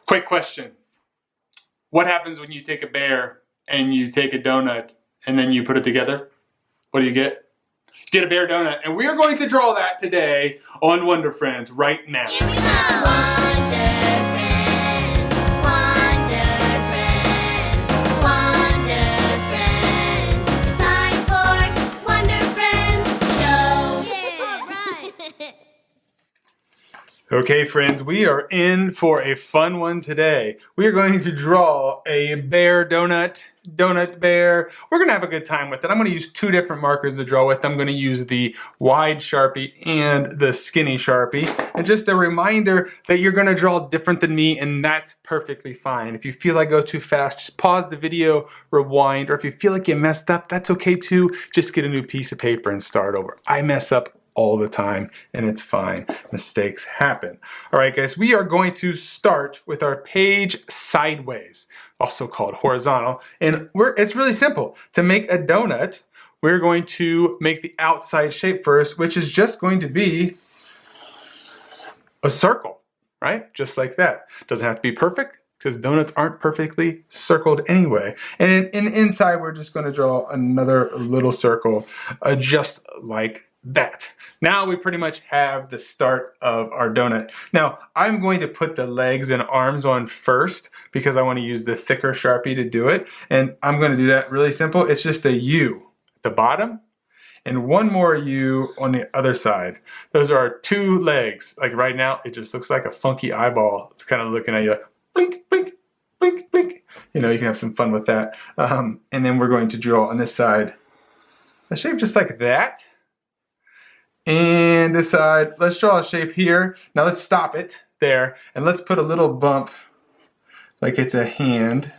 Quick question. What happens when you take a bear and you take a donut and then you put it together? What do you get? You get a bear donut. And we are going to draw that today on Wonder Friends right now. Here we go! Wonder Friends, Wonder Friends, Wonder Friends. It's time for Wonder Friends Show! Yeah, all right! Okay, friends, we are in for a fun one today. We are going to draw a bear donut bear. We're going to have a good time with it. I'm going to use two different markers to draw with. I'm going to use the wide Sharpie and the skinny Sharpie. And just a reminder that you're going to draw different than me, and that's perfectly fine. If you feel I go too fast, just pause the video, rewind, or if you feel like you messed up, that's okay too. Just get a new piece of paper and start over. I mess up all the time, and it's fine. Mistakes happen. All right, guys, we are going to start with our page sideways, also called horizontal. And it's really simple. To make a donut, we're going to make the outside shape first, which is just going to be a circle, right? Just like that. Doesn't have to be perfect, because donuts aren't perfectly circled anyway. And inside, we're just going to draw another little circle, just like that. Now we pretty much have the start of our donut. Now I'm going to put the legs and arms on first because I want to use the thicker Sharpie to do it. And I'm going to do that really simple. It's just a U at the bottom and one more U on the other side. Those are our two legs. Like right now, it just looks like a funky eyeball. It's kind of looking at you, blink, blink, blink, blink. You know, you can have some fun with that. And then we're going to draw on this side a shape just like that. And this side, let's draw a shape here. Now let's stop it there, and let's put a little bump like it's a hand,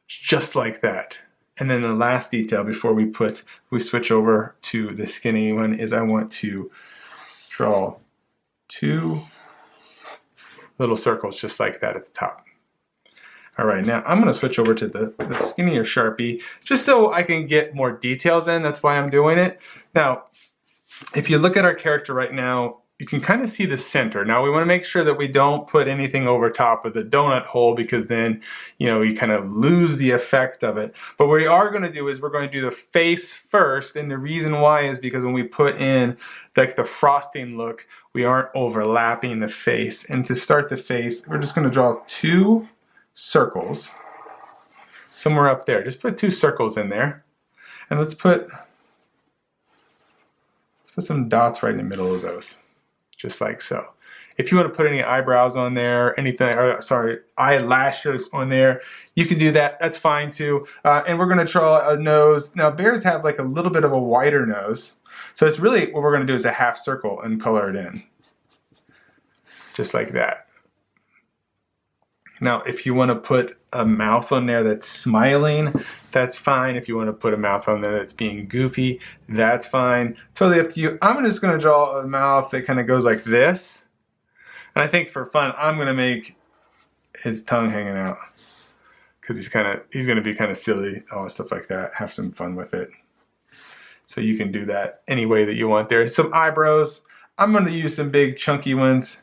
just like that. And then the last detail before we switch over to the skinny one is I want to draw two little circles just like that at the top. All right, now I'm gonna switch over to the skinnier Sharpie just so I can get more details in. That's why I'm doing it. Now, if you look at our character right now, you can kind of see the center. Now we wanna make sure that we don't put anything over top of the donut hole because then, you know, you kind of lose the effect of it. But what we are gonna do is we're gonna do the face first, and the reason why is because when we put in like the frosting look, we aren't overlapping the face. And to start the face, we're just gonna draw two circles somewhere up there. Just put two circles in there, and let's put some dots right in the middle of those, just like so. If you want to put any eyebrows on there, anything, or sorry, eyelashes on there, you can do that. That's fine too. And we're going to draw a nose. Now bears have like a little bit of a wider nose, so it's really what we're going to do is a half circle and color it in, just like that. Now, if you want to put a mouth on there that's smiling, that's fine. If you want to put a mouth on there that's being goofy, that's fine. Totally up to you. I'm just going to draw a mouth that kind of goes like this. And I think for fun, I'm going to make his tongue hanging out because he's going to be kind of silly, all that stuff like that. Have some fun with it. So you can do that any way that you want there. Some eyebrows. I'm going to use some big chunky ones.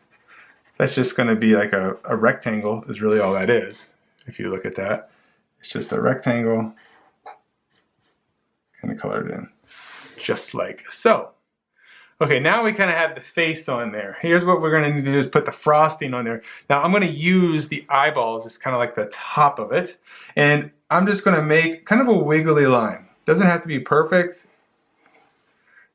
That's just going to be like a rectangle is really all that is. If you look at that, it's just a rectangle kind of colored in, just like so. Okay, now we kind of have the face on there. Here's what we're going to do is put the frosting on there. Now I'm going to use the eyeballs as kind of like the top of it. And I'm just going to make kind of a wiggly line. Doesn't have to be perfect.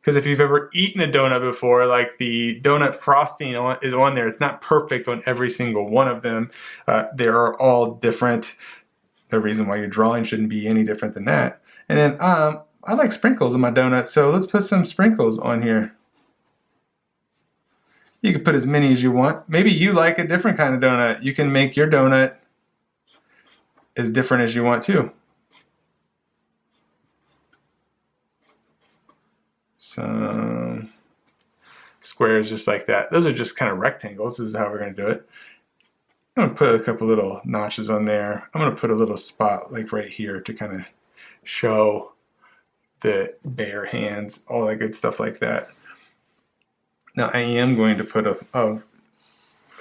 Because if you've ever eaten a donut before, like the donut frosting is on there, it's not perfect on every single one of them. They are all different. The reason why your drawing shouldn't be any different than that. And then I like sprinkles in my donut, so let's put some sprinkles on here. You can put as many as you want. Maybe you like a different kind of donut. You can make your donut as different as you want too. Some squares just like that. Those are just kind of rectangles. This is how we're going to do it. I'm going to put a couple little notches on there. I'm going to put a little spot like right here to kind of show the bare hands, all that good stuff like that. Now I am going to put a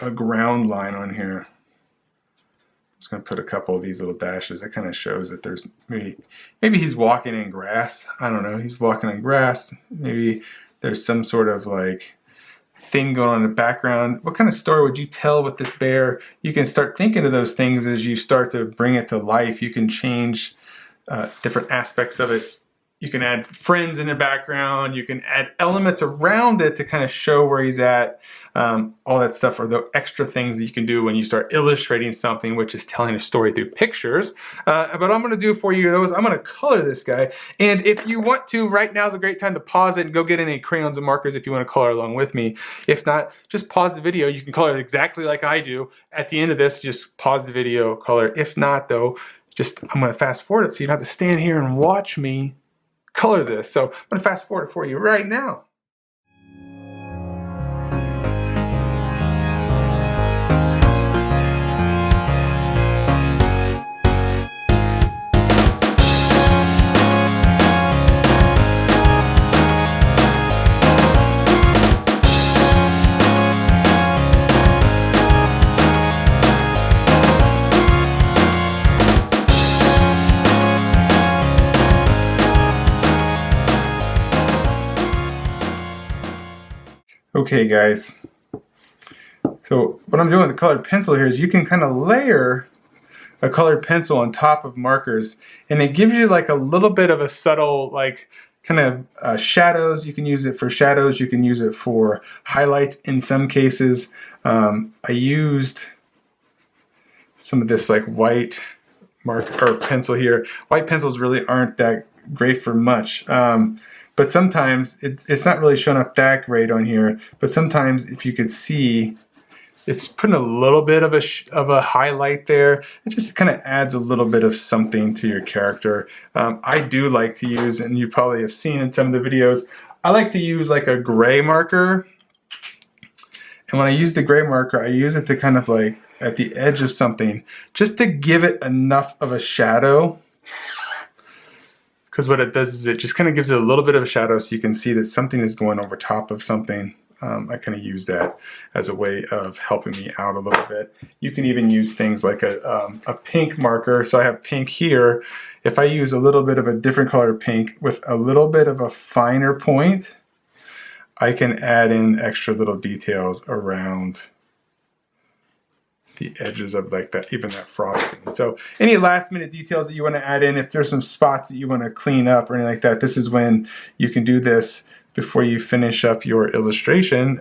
a ground line on here. I'm just going to put a couple of these little dashes. That kind of shows that there's maybe he's walking in grass. I don't know. He's walking in grass. Maybe there's some sort of like thing going on in the background. What kind of story would you tell with this bear? You can start thinking of those things as you start to bring it to life. You can change different aspects of it. You can add friends in the background. You can add elements around it to kind of show where he's at. All that stuff are the extra things that you can do when you start illustrating something, which is telling a story through pictures. But what I'm going to do for you is I'm going to color this guy. And if you want to, right now is a great time to pause it and go get any crayons and markers if you want to color along with me. If not, just pause the video. You can color it exactly like I do. At the end of this, just pause the video, color. If not, though, I'm going to fast forward it so you don't have to stand here and watch me color this. So I'm going to fast forward it for you right now. Okay guys, so what I'm doing with the colored pencil here is you can kind of layer a colored pencil on top of markers, and it gives you like a little bit of a subtle like kind of shadows. You can use it for shadows, you can use it for highlights in some cases. I used some of this like white marker or pencil here. White pencils really aren't that great for much. But sometimes it's not really showing up that great on here. But sometimes, if you could see, it's putting a little bit of a highlight there. It just kind of adds a little bit of something to your character. I do like to use, and you probably have seen in some of the videos, I like to use like a gray marker. And when I use the gray marker, I use it to kind of like at the edge of something, just to give it enough of a shadow. Because what it does is it just kind of gives it a little bit of a shadow so you can see that something is going over top of something. I kind of use that as a way of helping me out a little bit. You can even use things like a pink marker. So I have pink here. If I use a little bit of a different color pink with a little bit of a finer point, I can add in extra little details around the edges of like that, even that frosting. So any last minute details that you want to add in, if there's some spots that you want to clean up or anything like that, this is when you can do this before you finish up your illustration.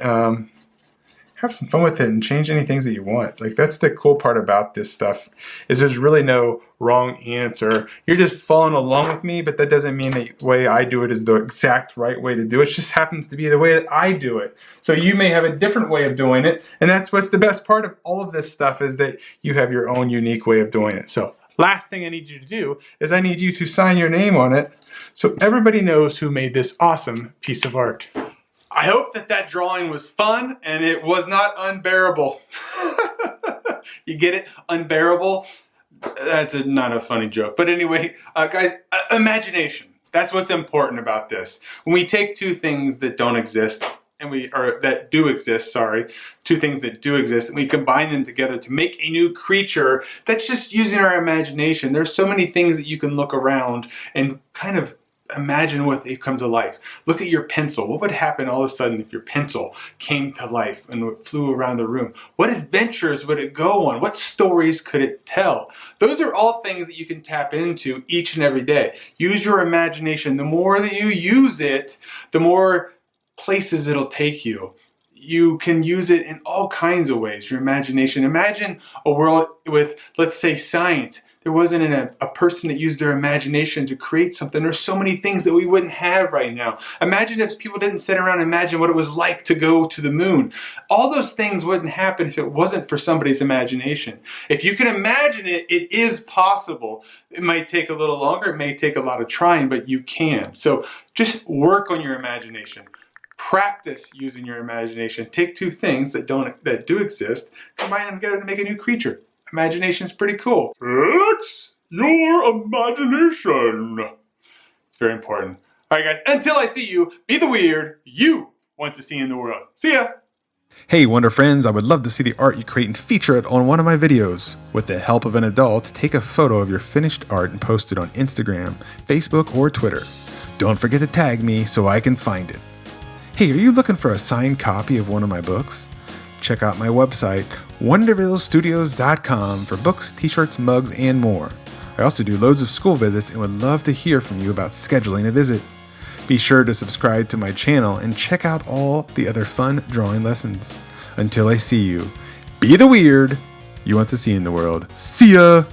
Have some fun with it and change any things that you want. Like that's the cool part about this stuff, is there's really no wrong answer. You're just following along with me, but that doesn't mean the way I do it is the exact right way to do it. It just happens to be the way that I do it. So you may have a different way of doing it, and that's what's the best part of all of this stuff, is that you have your own unique way of doing it. So last thing I need you to do is I need you to sign your name on it so everybody knows who made this awesome piece of art. I hope that drawing was fun and it was not unbearable. You get it? Unbearable? That's not a funny joke. But anyway, guys, imagination. That's what's important about this. When we take two things that don't exist, that do exist, two things that do exist, and we combine them together to make a new creature that's just using our imagination. There's so many things that you can look around and kind of imagine what they come to life. Look at your pencil. What would happen all of a sudden if your pencil came to life and flew around the room? What adventures would it go on? What stories could it tell? Those are all things that you can tap into each and every day. Use your imagination. The more that you use it, the more places it'll take you. You can use it in all kinds of ways, your imagination. Imagine a world with, let's say, science. There wasn't a person that used their imagination to create something. There's so many things that we wouldn't have right now. Imagine if people didn't sit around and imagine what it was like to go to the moon. All those things wouldn't happen if it wasn't for somebody's imagination. If you can imagine it, it is possible. It might take a little longer. It may take a lot of trying, but you can. So just work on your imagination. Practice using your imagination. Take two things that do exist, combine them together to make a new creature. Imagination is pretty cool. Flex your imagination. It's very important. All right, guys, until I see you, be the weird you want to see in the world. See ya. Hey Wonder Friends, I would love to see the art you create and feature it on one of my videos. With the help of an adult, take a photo of your finished art and post it on Instagram, Facebook, or Twitter. Don't forget to tag me so I can find it. Hey, are you looking for a signed copy of one of my books? Check out my website, wondervillestudios.com, for books, t-shirts, mugs, and more. I also do loads of school visits and would love to hear from you about scheduling a visit. Be sure to subscribe to my channel and check out all the other fun drawing lessons. Until I see you, be the weird you want to see in the world. See ya!